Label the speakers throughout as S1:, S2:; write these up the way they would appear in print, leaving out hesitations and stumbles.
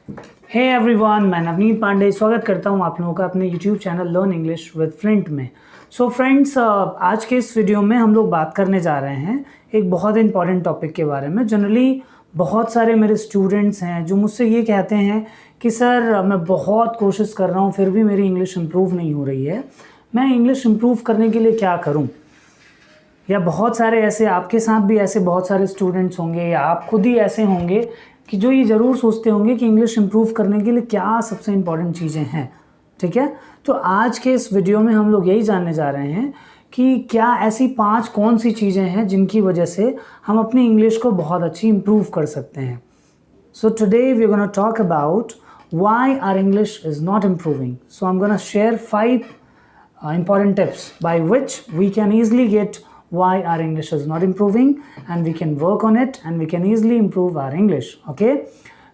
S1: Hey everyone, मैं नवनीत पांडे स्वागत करता हूं आप लोगों का अपने YouTube channel learn English with Flint में। सो फ्रेंड्स, आज के इस वीडियो में हम लोग बात करने जा रहे हैं एक बहुत इंपॉर्टेंट टॉपिक के बारे में। जनरली बहुत सारे मेरे स्टूडेंट्स हैं जो मुझसे ये कहते हैं कि सर मैं बहुत कोशिश कर रहा हूँ फिर भी मेरी इंग्लिश इम्प्रूव नहीं हो रही है, मैं इंग्लिश इम्प्रूव करने के लिए क्या करूँ। या बहुत सारे ऐसे आपके साथ भी ऐसे बहुत सारे स्टूडेंट्स होंगे या आप खुद ही ऐसे होंगे कि जो ये ज़रूर सोचते होंगे कि इंग्लिश इम्प्रूव करने के लिए क्या सबसे इम्पॉर्टेंट चीज़ें हैं। ठीक है, तो आज के इस वीडियो में हम लोग यही जानने जा रहे हैं कि क्या ऐसी 5 कौन सी चीज़ें हैं जिनकी वजह से हम अपनी इंग्लिश को बहुत अच्छी इम्प्रूव कर सकते हैं। So today we are gonna talk about why our English is not improving. So I'm gonna share 5 important tips by which we can easily get why our English is not improving, and we can work on it and we can easily improve our English. Okay,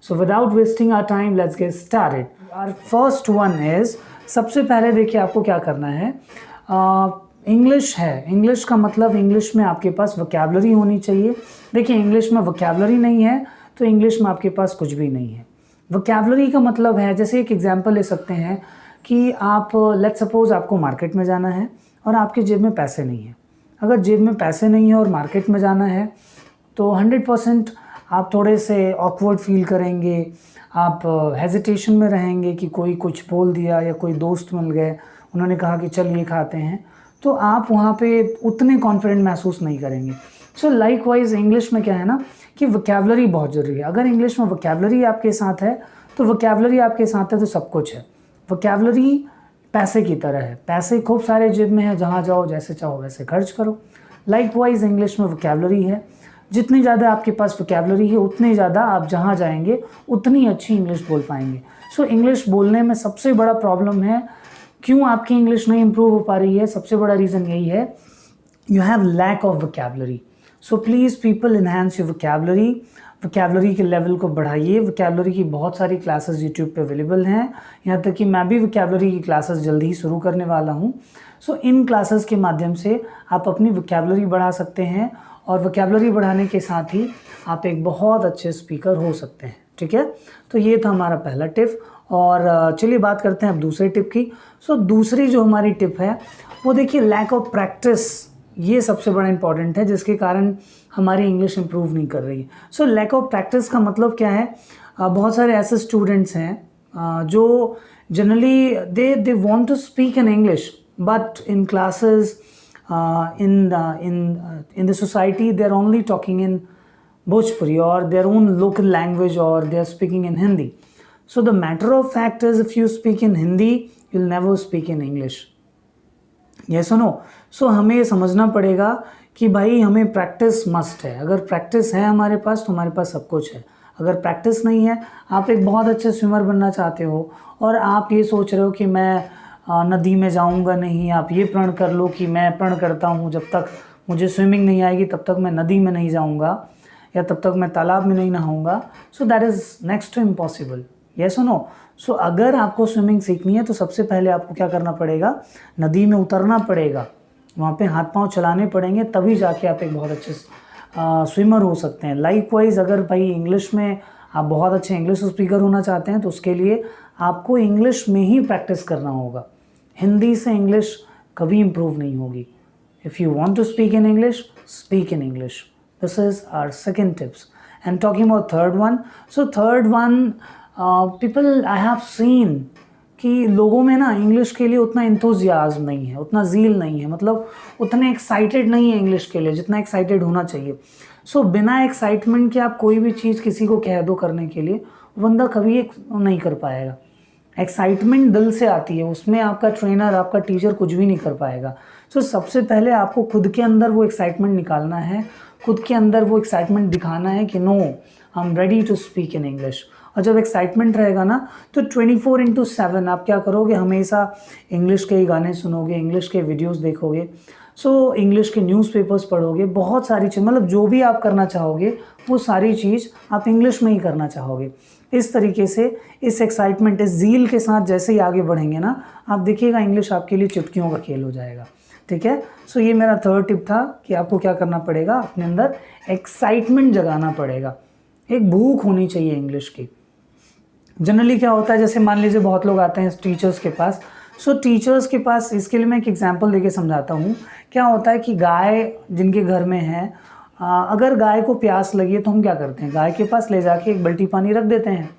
S1: so without wasting our time, let's get started. Our first one is, सबसे पहले देखिए आपको क्या करना है। English है, English का मतलब इंग्लिश में आपके पास वोकैबुलरी होनी चाहिए। देखिए इंग्लिश में वोकैबुलरी नहीं है तो इंग्लिश में आपके पास कुछ भी नहीं है। वोकैबुलरी का मतलब है, जैसे एक एग्जांपल ले सकते हैं कि आप लेट्स सपोज आपको मार्केट में जाना है और आपकी जेब में पैसे नहीं है। अगर जेब में पैसे नहीं है और मार्केट में जाना है तो 100% आप थोड़े से ऑकवर्ड फील करेंगे, आप हेजिटेशन में रहेंगे कि कोई कुछ बोल दिया या कोई दोस्त मिल गए, उन्होंने कहा कि चल ये खाते हैं, तो आप वहाँ पे उतने कॉन्फिडेंट महसूस नहीं करेंगे। सो लाइकवाइज इंग्लिश में क्या है ना कि वोकैबुलरी बहुत ज़रूरी है। अगर इंग्लिश में वोकैबुलरी आपके साथ है तो वोकैबुलरी आपके साथ है तो सब कुछ है। वोकैबुलरी पैसे की तरह है, पैसे खूब सारे जेब में है, जहाँ जाओ जैसे चाहो वैसे खर्च करो। लाइकवाइज इंग्लिश में वोकैबुलरी है, जितनी ज़्यादा आपके पास वोकैबुलरी है उतनी ज़्यादा आप जहाँ जाएंगे उतनी अच्छी इंग्लिश बोल पाएंगे। सो इंग्लिश बोलने में सबसे बड़ा प्रॉब्लम है, क्यों आपकी इंग्लिश नहीं इम्प्रूव हो पा रही है, सबसे बड़ा रीज़न यही है, you have lack of vocabulary. So please people enhance your vocabulary, vocabulary के लेवल को बढ़ाइए। वोकैबुलरी की बहुत सारी क्लासेस यूट्यूब पे अवेलेबल हैं, यहाँ तक कि मैं भी वोकैबुलरी की क्लासेस जल्दी ही शुरू करने वाला हूँ। सो इन क्लासेस के माध्यम से आप अपनी वोकैबुलरी बढ़ा सकते हैं और वोकैबुलरी बढ़ाने के साथ ही आप एक बहुत अच्छे स्पीकर हो सकते हैं। ठीक है, तो ये था हमारा पहला टिप। और चलिए बात करते हैं अब दूसरे टिप की। सो दूसरी जो हमारी टिप है वो देखिए लैक ऑफ प्रैक्टिस, ये सबसे बड़ा इंपॉर्टेंट है जिसके कारण हमारी इंग्लिश इंप्रूव नहीं कर रही है। सो लैक ऑफ प्रैक्टिस का मतलब क्या है, बहुत सारे ऐसे स्टूडेंट्स हैं जो generally they want to speak in English but in classes in the society they are only talking in Bhojpuri or their own local language, or they are speaking in Hindi. So the matter of fact is, if you speak in Hindi you'll never speak in English. Yes or no? So हमें ये समझना पड़ेगा कि भाई हमें practice must है। अगर practice है हमारे पास तो हमारे पास सब कुछ है। अगर प्रैक्टिस नहीं है, आप एक बहुत अच्छे स्विमर बनना चाहते हो और आप ये सोच रहे हो कि मैं नदी में जाऊंगा नहीं, आप ये प्रण कर लो कि मैं प्रण करता हूँ जब तक मुझे स्विमिंग नहीं आएगी तब तक मैं नदी में नहीं जाऊंगा या तब तक मैं तालाब में नहीं नहाऊंगा। So that is next to impossible. Yes और नो? सो अगर आपको स्विमिंग सीखनी है तो सबसे पहले आपको क्या करना पड़ेगा, नदी में उतरना पड़ेगा, वहाँ पे हाथ पांव चलाने पड़ेंगे, तभी जाके आप एक बहुत अच्छे स्विमर हो सकते हैं। लाइकवाइज अगर भाई इंग्लिश में आप बहुत अच्छे इंग्लिश स्पीकर होना चाहते हैं तो उसके लिए आपको इंग्लिश में ही प्रैक्टिस करना होगा। हिंदी से इंग्लिश कभी इम्प्रूव नहीं होगी। If you want to speak in English, speak in English. This is our second tips. And talking about third one, so third one, people I have seen कि लोगों में ना इंग्लिश के लिए उतना इंथुजियाज्म नहीं है, उतना ज़ील नहीं है, मतलब उतने एक्साइटेड नहीं है इंग्लिश के लिए जितना एक्साइटेड होना चाहिए। सो बिना एक्साइटमेंट के आप कोई भी चीज़ किसी को कह दो करने के लिए, बंदा कभी नहीं कर पाएगा। एक्साइटमेंट दिल से आती है, उसमें आपका ट्रेनर आपका टीचर कुछ भी नहीं कर पाएगा। सो सबसे पहले आपको खुद के अंदर वो एक्साइटमेंट निकालना है, खुद के अंदर वो एक्साइटमेंट दिखाना है कि no I am ready to speak in English. और जब एक्साइटमेंट रहेगा ना तो 24/7 आप क्या करोगे, हमेशा इंग्लिश के ही गाने सुनोगे, इंग्लिश के वीडियोस देखोगे, सो इंग्लिश के न्यूज़पेपर्स पढ़ोगे, बहुत सारी चीज़, मतलब जो भी आप करना चाहोगे वो सारी चीज़ आप इंग्लिश में ही करना चाहोगे। इस तरीके से इस एक्साइटमेंट, इस ज़ील के साथ जैसे ही आगे बढ़ेंगे ना, आप देखिएगा इंग्लिश आपके लिए चुटकियों का खेल हो जाएगा। ठीक है, सो ये मेरा थर्ड टिप था कि आपको क्या करना पड़ेगा, अपने अंदर एक्साइटमेंट जगाना पड़ेगा, एक भूख होनी चाहिए इंग्लिश की। जनरली क्या होता है, जैसे मान लीजिए बहुत लोग आते हैं टीचर्स के पास। सो टीचर्स के पास, इसके लिए मैं एक एग्जांपल देके समझाता हूँ। क्या होता है कि गाय जिनके घर में है, अगर गाय को प्यास लगी है तो हम क्या करते हैं, गाय के पास ले जाके एक बाल्टी पानी रख देते हैं।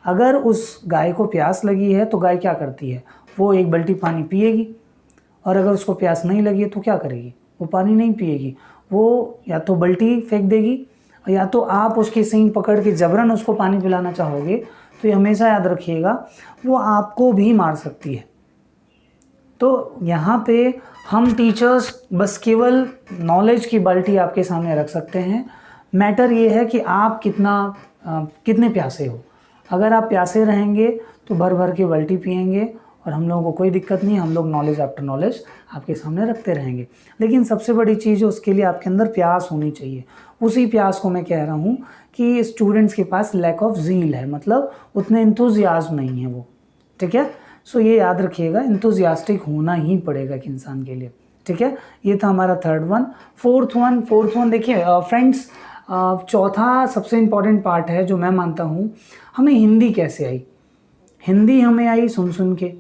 S1: अगर उस गाय को प्यास लगी है तो गाय क्या करती है, वो एक बाल्टी पानी पिएगी। और अगर उसको प्यास नहीं लगी है तो क्या करेगी, वो पानी नहीं पिएगी, वो या तो बाल्टी फेंक देगी, या तो आप उसकी सींग पकड़ के जबरन उसको पानी पिलाना चाहोगे तो ये हमेशा याद रखिएगा, वो आपको भी मार सकती है। तो यहाँ पे हम टीचर्स बस केवल नॉलेज की बाल्टी आपके सामने रख सकते हैं। मैटर ये है कि आप कितने प्यासे हो। अगर आप प्यासे रहेंगे तो भर भर के बाल्टी पिएंगे और हम लोगों को कोई दिक्कत नहीं, हम लोग नॉलेज आफ्टर नॉलेज आपके सामने रखते रहेंगे। लेकिन सबसे बड़ी चीज़ है, उसके लिए आपके अंदर प्यास होनी चाहिए। उसी प्यास को मैं कह रहा हूँ कि स्टूडेंट्स के पास लैक ऑफ ज़ील है, मतलब उतने इंथुजियाज्म नहीं है वो, ठीक है। सो ये याद रखिएगा, इंथुजियास्टिक होना ही पड़ेगा एक इंसान के लिए, ठीक है। ये था हमारा थर्ड वन। फोर्थ वन देखिए फ्रेंड्स, चौथा सबसे इम्पॉर्टेंट पार्ट है जो मैं मानता हूँ, हमें हिंदी कैसे आई। हिंदी हमें आई सुन सुन के।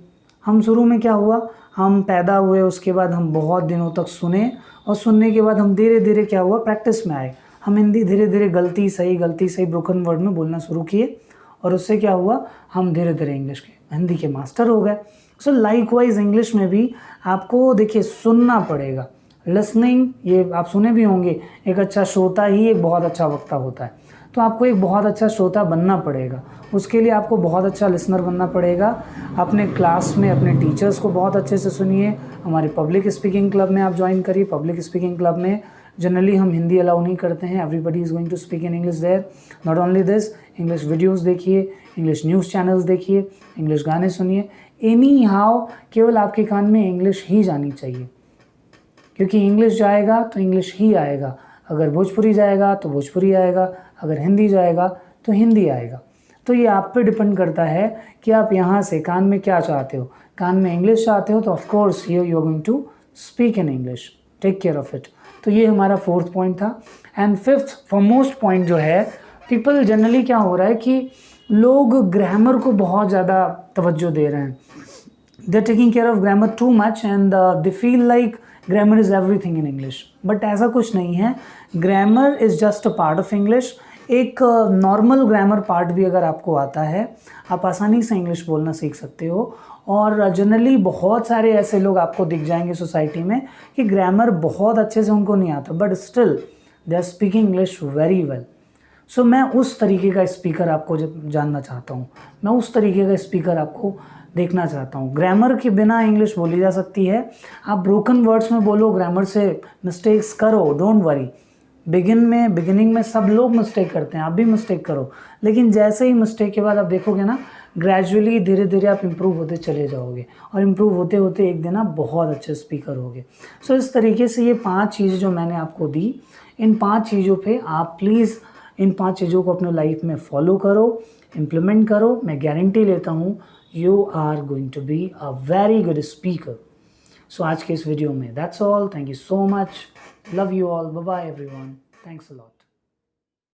S1: हम शुरू में क्या हुआ, हम पैदा हुए, उसके बाद हम बहुत दिनों तक सुने, और सुनने के बाद हम धीरे धीरे क्या हुआ, प्रैक्टिस में आए। हम हिंदी धीरे धीरे गलती सही ब्रोकन वर्ड में बोलना शुरू किए, और उससे क्या हुआ, हम धीरे धीरे हिंदी के मास्टर हो गए। सो लाइकवाइज इंग्लिश में भी आपको देखिए सुनना पड़ेगा, लिसनिंग। ये आप सुने भी होंगे, एक अच्छा श्रोता ही एक बहुत अच्छा वक्ता होता है। तो आपको एक बहुत अच्छा श्रोता बनना पड़ेगा, उसके लिए आपको बहुत अच्छा लिसनर बनना पड़ेगा। अपने क्लास में अपने टीचर्स को बहुत अच्छे से सुनिए। हमारे पब्लिक स्पीकिंग क्लब में आप ज्वाइन करिए। पब्लिक स्पीकिंग क्लब में जनरली हम हिंदी अलाउ नहीं करते हैं, everybody is going to speak in English there. Not only this, English videos देखिए, इंग्लिश न्यूज़ चैनल्स देखिए, इंग्लिश गाने सुनिए। एनी हाउ केवल आपके कान में इंग्लिश ही जानी चाहिए, क्योंकि इंग्लिश जाएगा तो इंग्लिश ही आएगा। अगर भोजपुरी जाएगा तो भोजपुरी आएगा, अगर हिंदी जाएगा तो हिंदी आएगा। तो ये आप पे डिपेंड करता है कि आप यहाँ से कान में क्या चाहते हो। कान में इंग्लिश चाहते हो तो of course you are going to speak in English, take care of it. तो ये हमारा फोर्थ पॉइंट था। एंड फिफ्थ फॉरमोस्ट पॉइंट जो है, पीपल जनरली क्या हो रहा है कि लोग ग्रामर को बहुत ज़्यादा तवज्जो दे रहे हैं। They are taking care of grammar too much and they feel like grammar is everything in English. But ऐसा कुछ नहीं है, grammar is just a part of English. एक नॉर्मल ग्रामर पार्ट भी अगर आपको आता है, आप आसानी से इंग्लिश बोलना सीख सकते हो। और जनरली बहुत सारे ऐसे लोग आपको दिख जाएंगे सोसाइटी में कि ग्रामर बहुत अच्छे से उनको नहीं आता, but still they are speaking English very well. So मैं उस तरीके का स्पीकर आपको जानना चाहता हूँ, मैं उस तरीके का स्पीकर आपको देखना चाहता हूँ। ग्रामर के बिना इंग्लिश बोली जा सकती है। आप ब्रोकन वर्ड्स में बोलो, ग्रामर से मिस्टेक्स करो, डोंट वरी। बिगिनिंग में सब लोग मिस्टेक करते हैं, आप भी मिस्टेक करो, लेकिन जैसे ही मिस्टेक के बाद आप देखोगे ना, ग्रेजुअली धीरे धीरे आप इम्प्रूव होते चले जाओगे, और इम्प्रूव होते होते एक दिन आप बहुत अच्छे स्पीकर होगे। सो इस तरीके से ये 5 चीज़ें जो मैंने आपको दी, इन 5 चीज़ों पे आप प्लीज़ इन 5 चीज़ों को अपने लाइफ में फॉलो करो, इम्प्लीमेंट करो। मैं गारंटी लेता हूँ you are going to be a very good speaker. So आज के इस वीडियो में that's all. Thank you so much. Love you all. Bye bye everyone. Thanks a lot.